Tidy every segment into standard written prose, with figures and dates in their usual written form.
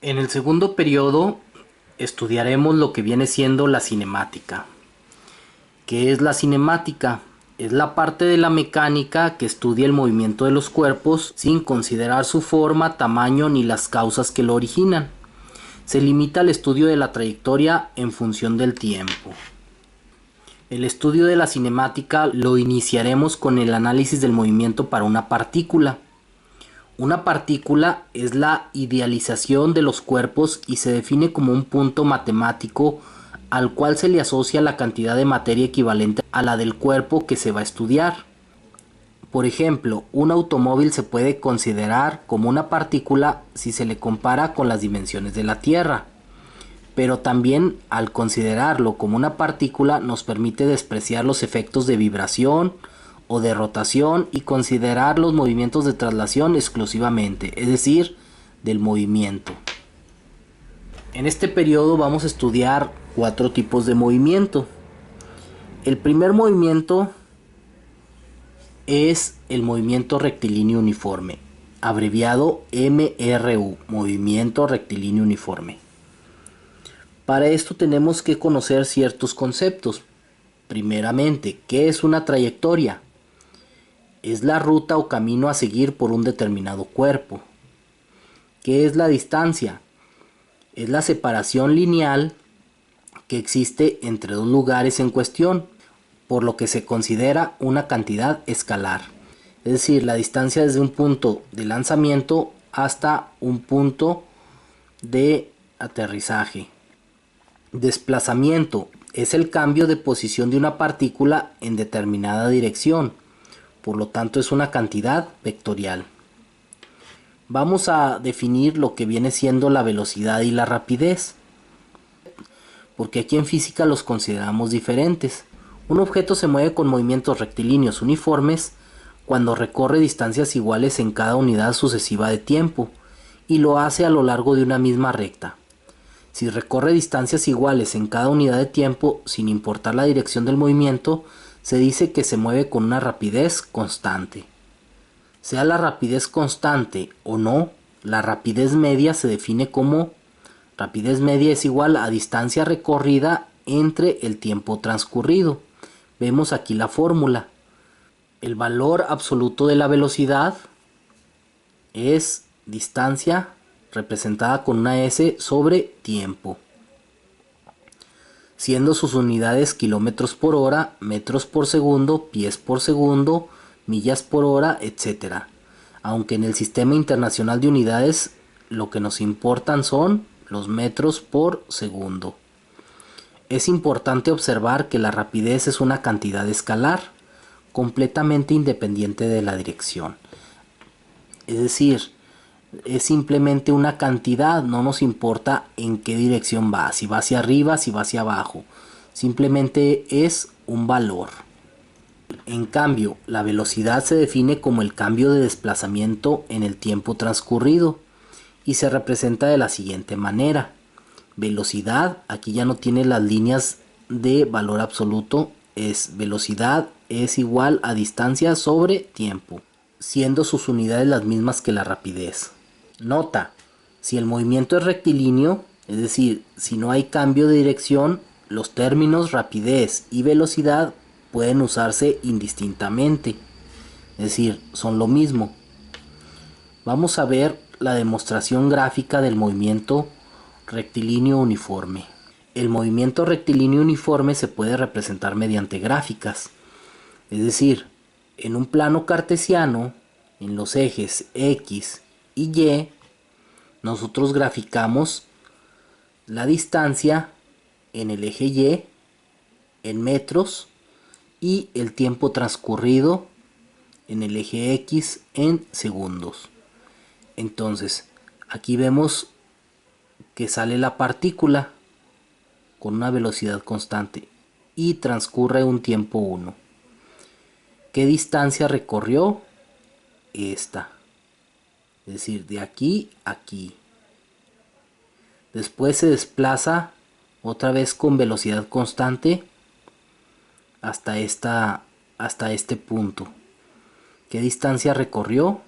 En el segundo periodo estudiaremos lo que viene siendo la cinemática. ¿Qué es la cinemática? Es la parte de la mecánica que estudia el movimiento de los cuerpos sin considerar su forma, tamaño ni las causas que lo originan. Se limita al estudio de la trayectoria en función del tiempo. El estudio de la cinemática lo iniciaremos con el análisis del movimiento para una partícula. Una partícula es la idealización de los cuerpos y se define como un punto matemático al cual se le asocia la cantidad de materia equivalente a la del cuerpo que se va a estudiar. Por ejemplo, un automóvil se puede considerar como una partícula si se le compara con las dimensiones de la Tierra, pero también al considerarlo como una partícula nos permite despreciar los efectos de vibración o de rotación y considerar los movimientos de traslación exclusivamente, es decir, del movimiento. En este periodo vamos a estudiar 4 tipos de movimiento. El primer movimiento es el movimiento rectilíneo uniforme, abreviado MRU, movimiento rectilíneo uniforme. Para esto tenemos que conocer ciertos conceptos. Primeramente, ¿qué es una trayectoria? Es la ruta o camino a seguir por un determinado cuerpo. ¿Qué es la distancia? Es la separación lineal que existe entre dos lugares en cuestión, por lo que se considera una cantidad escalar. Es decir, la distancia desde un punto de lanzamiento hasta un punto de aterrizaje. Desplazamiento es el cambio de posición de una partícula en determinada dirección, por lo tanto es una cantidad vectorial. Vamos a definir lo que viene siendo la velocidad y la rapidez, porque aquí en física los consideramos diferentes. Un objeto se mueve con movimientos rectilíneos uniformes cuando recorre distancias iguales en cada unidad sucesiva de tiempo, y lo hace a lo largo de una misma recta. Si recorre distancias iguales en cada unidad de tiempo, sin importar la dirección del movimiento, se dice que se mueve con una rapidez constante. Sea la rapidez constante o no, la rapidez media se define como rapidez media es igual a distancia recorrida entre el tiempo transcurrido. Vemos aquí la fórmula. El valor absoluto de la velocidad es distancia representada con una S sobre tiempo, siendo sus unidades kilómetros por hora, metros por segundo, pies por segundo, millas por hora, etc. Aunque en el Sistema Internacional de Unidades lo que nos importan son los metros por segundo. Es importante observar que la rapidez es una cantidad escalar, completamente independiente de la dirección. Es decir, es simplemente una cantidad, no nos importa en qué dirección va, si va hacia arriba, si va hacia abajo, simplemente es un valor. En cambio, la velocidad se define como el cambio de desplazamiento en el tiempo transcurrido y se representa de la siguiente manera. Velocidad, aquí ya no tiene las líneas de valor absoluto, es velocidad es igual a distancia sobre tiempo, siendo sus unidades las mismas que la rapidez. Nota, si el movimiento es rectilíneo, es decir, si no hay cambio de dirección, los términos rapidez y velocidad pueden usarse indistintamente, es decir, son lo mismo. Vamos a ver la demostración gráfica del movimiento rectilíneo uniforme. El movimiento rectilíneo uniforme se puede representar mediante gráficas, es decir, en un plano cartesiano, en los ejes X y Y, nosotros graficamos la distancia en el eje Y en metros y el tiempo transcurrido en el eje X en segundos. Entonces, aquí vemos que sale la partícula con una velocidad constante y transcurre un tiempo 1. ¿Qué distancia recorrió? Esta. Es decir, de aquí a aquí. Después se desplaza otra vez con velocidad constante hasta este punto. ¿Qué distancia recorrió?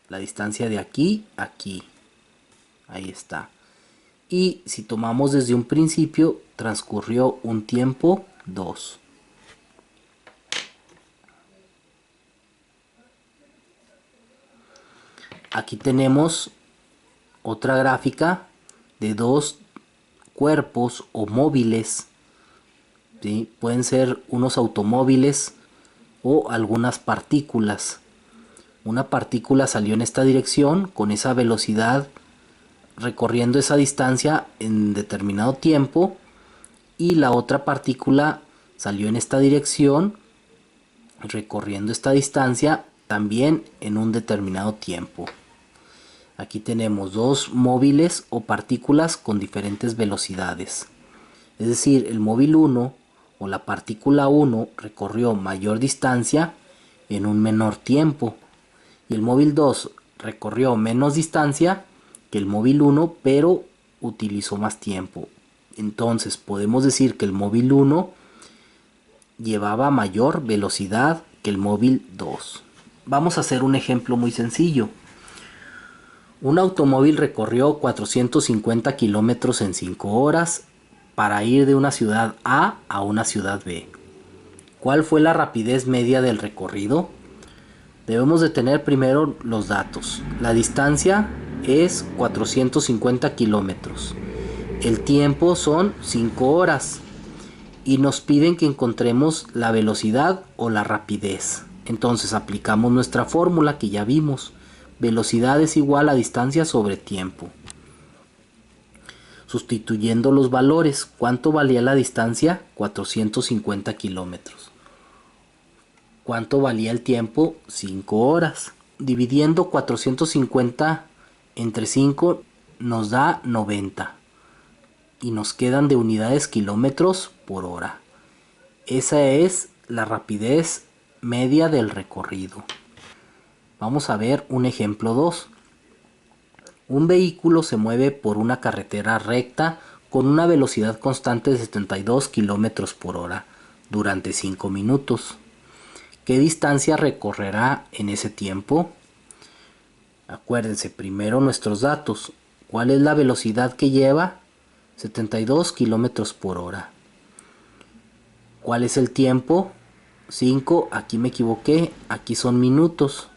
La distancia de aquí a aquí. Ahí está. Y si tomamos desde un principio, transcurrió un tiempo 2. Aquí tenemos otra gráfica de dos cuerpos o móviles, ¿sí? Pueden ser unos automóviles o algunas partículas. Una partícula salió en esta dirección con esa velocidad, recorriendo esa distancia en determinado tiempo, y la otra partícula salió en esta dirección recorriendo esta distancia también en un determinado tiempo. Aquí tenemos dos móviles o partículas con diferentes velocidades. Es decir, el móvil 1 o la partícula 1 recorrió mayor distancia en un menor tiempo. Y el móvil 2 recorrió menos distancia que el móvil 1, pero utilizó más tiempo. Entonces podemos decir que el móvil 1 llevaba mayor velocidad que el móvil 2. Vamos a hacer un ejemplo muy sencillo. Un automóvil recorrió 450 kilómetros en 5 horas para ir de una ciudad A a una ciudad B. ¿Cuál fue la rapidez media del recorrido? Debemos de tener primero los datos. La distancia es 450 kilómetros. El tiempo son 5 horas. Y nos piden que encontremos la velocidad o la rapidez. Entonces aplicamos nuestra fórmula que ya vimos. Velocidad es igual a distancia sobre tiempo. Sustituyendo los valores, ¿cuánto valía la distancia? 450 kilómetros. ¿Cuánto valía el tiempo? 5 horas. Dividiendo 450 entre 5 nos da 90. Y nos quedan de unidades kilómetros por hora. Esa es la rapidez media del recorrido. Vamos a ver un ejemplo 2. Un vehículo se mueve por una carretera recta con una velocidad constante de 72 kilómetros por hora durante 5 minutos. ¿Qué distancia recorrerá en ese tiempo? Acuérdense primero nuestros datos. ¿Cuál es la velocidad que lleva? 72 kilómetros por hora. ¿Cuál es el tiempo? 5, aquí me equivoqué, aquí son minutos,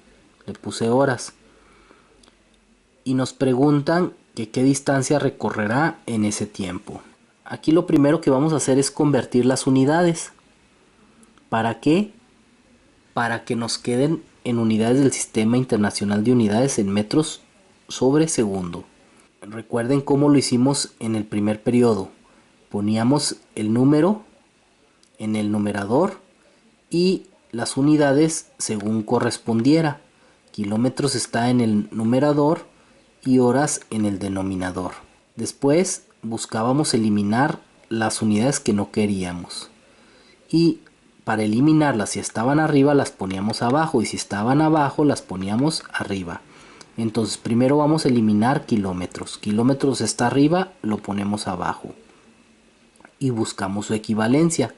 le puse horas. Y nos preguntan que qué distancia recorrerá en ese tiempo. Aquí lo primero que vamos a hacer es convertir las unidades. ¿Para qué? Para que nos queden en unidades del Sistema Internacional de Unidades en metros sobre segundo. Recuerden cómo lo hicimos en el primer periodo. Poníamos el número en el numerador y las unidades según correspondiera. Kilómetros está en el numerador y horas en el denominador. Después buscábamos eliminar las unidades que no queríamos. Y para eliminarlas, si estaban arriba las poníamos abajo y si estaban abajo las poníamos arriba. Entonces primero vamos a eliminar kilómetros. Kilómetros está arriba, lo ponemos abajo. Y buscamos su equivalencia.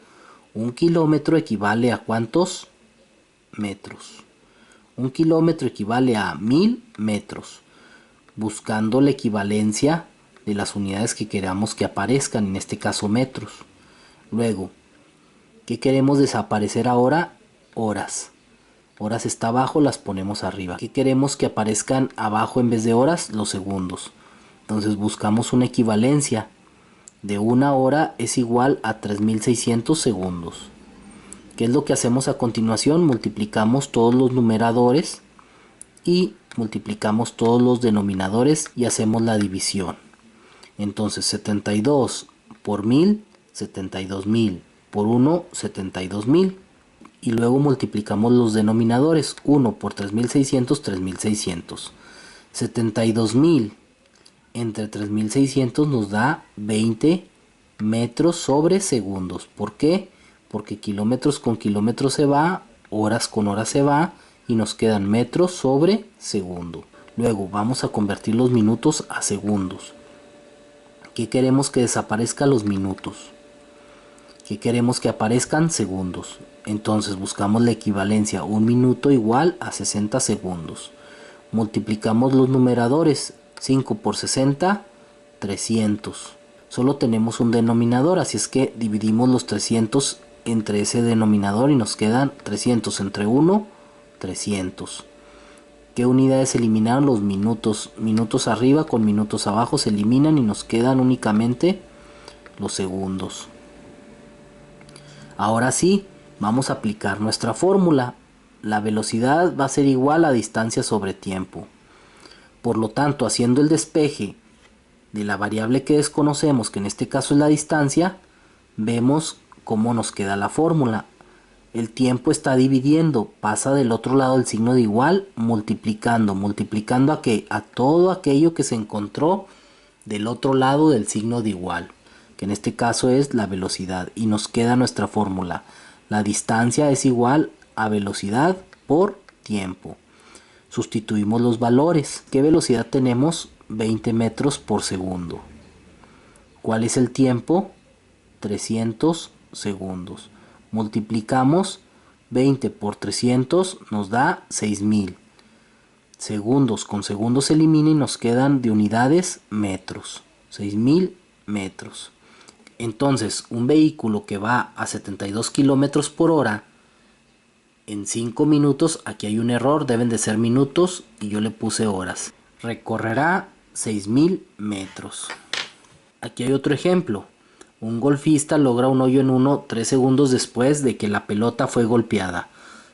Un kilómetro equivale a ¿cuántos metros? Un kilómetro equivale a 1000 metros. Buscando la equivalencia de las unidades que queramos que aparezcan, en este caso metros. Luego, ¿qué queremos desaparecer ahora? Horas. Horas está abajo, las ponemos arriba. ¿Qué queremos que aparezcan abajo en vez de horas? Los segundos. Entonces buscamos una equivalencia. De una hora es igual a 3600 segundos. ¿Qué es lo que hacemos a continuación? Multiplicamos todos los numeradores y multiplicamos todos los denominadores y hacemos la división. Entonces 72 por 1000, 72.000. Por 1, 72.000. Y luego multiplicamos los denominadores. 1 por 3600, 3600. 72.000 entre 3600 nos da 20 metros sobre segundos. ¿Por qué? Porque kilómetros con kilómetros se va, horas con horas se va y nos quedan metros sobre segundo. Luego vamos a convertir los minutos a segundos. ¿Qué queremos que desaparezca? Los minutos. ¿Qué queremos que aparezcan? Segundos. Entonces buscamos la equivalencia. Un minuto igual a 60 segundos. Multiplicamos los numeradores. 5 por 60, 300. Solo tenemos un denominador, así es que dividimos los 300 entre ese denominador y nos quedan 300 entre 1, 300. ¿Qué unidades se eliminaron? Los minutos. Minutos arriba con minutos abajo se eliminan y nos quedan únicamente los segundos. Ahora sí, vamos a aplicar nuestra fórmula. La velocidad va a ser igual a distancia sobre tiempo. Por lo tanto, haciendo el despeje de la variable que desconocemos, que en este caso es la distancia, vemos cómo nos queda la fórmula. El tiempo está dividiendo, pasa del otro lado del signo de igual, multiplicando a qué, a todo aquello que se encontró del otro lado del signo de igual, que en este caso es la velocidad, y nos queda nuestra fórmula. La distancia es igual a velocidad por tiempo. Sustituimos los valores. ¿Qué velocidad tenemos? 20 metros por segundo. ¿Cuál es el tiempo? 300 segundos. Multiplicamos 20 por 300, nos da 6000. Segundos con segundos se elimina y nos quedan de unidades metros. 6000 metros. Entonces, un vehículo que va a 72 kilómetros por hora en 5 minutos, aquí hay un error, deben de ser minutos y yo le puse horas. Recorrerá 6000 metros. Aquí hay otro ejemplo. Un golfista logra un hoyo en 1 3 segundos después de que la pelota fue golpeada.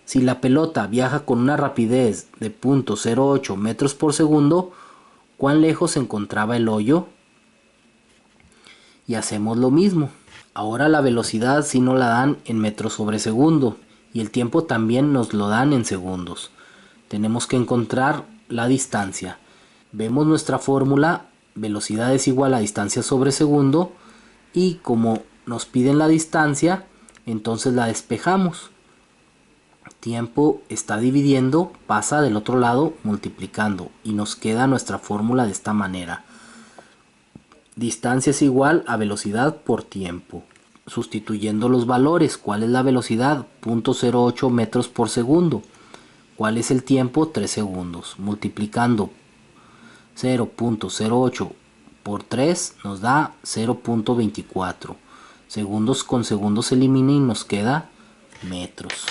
Si la pelota viaja con una rapidez de 0.08 metros por segundo, ¿cuán lejos se encontraba el hoyo? Y hacemos lo mismo. Ahora la velocidad sí nos la dan en metros sobre segundo y el tiempo también nos lo dan en segundos. Tenemos que encontrar la distancia. Vemos nuestra fórmula, velocidad es igual a distancia sobre segundo, y como nos piden la distancia, entonces la despejamos. Tiempo está dividiendo, pasa del otro lado multiplicando y nos queda nuestra fórmula de esta manera. Distancia es igual a velocidad por tiempo. Sustituyendo los valores, ¿cuál es la velocidad? 0.08 metros por segundo. ¿Cuál es el tiempo? 3 segundos. Multiplicando 0.08 por 3 nos da 0.24. Segundos con segundos se elimina y nos queda metros.